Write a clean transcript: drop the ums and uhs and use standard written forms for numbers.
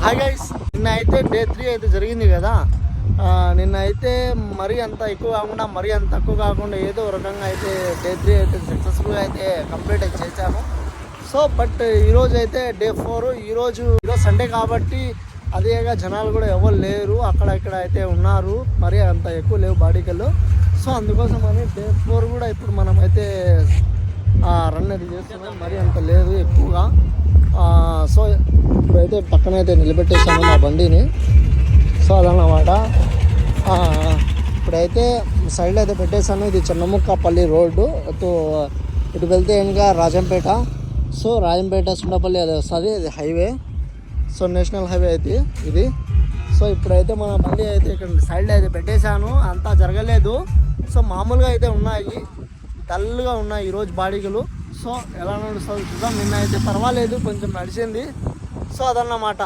Hi guys, నిన్న అయితే day 3 అయితే జరిగింది కదా. నిన్న అయితే మరీ అంత ఎక్కువ కాకుండా మరీ అంత తక్కువ కాకుండా ఏదో రకంగా అయితే డే 3 అయితే సక్సెస్ఫుల్గా అయితే కంప్లీట్ అయితే చేశాను. సో బట్ ఈరోజు అయితే డే 4. ఈరోజు సండే కాబట్టి అదేగా జనాలు కూడా ఎవరు లేరు, అక్కడ ఇక్కడ అయితే ఉన్నారు, మరీ అంత ఎక్కువ లేవు బాడీకల్లో. సో అందుకోసం అని డే 4 కూడా ఇప్పుడు మనం అయితే రన్ అది చేస్తున్నాం, మరీ అంత లేదు ఎక్కువగా. సో ఇప్పుడైతే పక్కన అయితే నిలబెట్టేసాను మా బండిని. సో అదన్నమాట. ఇప్పుడైతే సైడ్లో అయితే పెట్టేశాను. ఇది చిన్నముక్కపల్లి రోడ్డు, ఇటు వెళ్తే ఇంకా రాజంపేట. సో రాజంపేట సుండపల్లి అది వస్తుంది, ఇది హైవే. సో నేషనల్ హైవే అయితే ఇది. సో ఇప్పుడైతే మన బండి అయితే ఇక్కడ సైడ్లో అయితే పెట్టేశాను. అంతా జరగలేదు. సో మామూలుగా అయితే ఉన్నాయి, డల్గా ఉన్నాయి ఈరోజు బాడీలు. సో ఎలా నడుస్తుంది చూద్దాం. నిన్న అయితే పర్వాలేదు, కొంచెం నడిచింది. సో అదన్నమాట.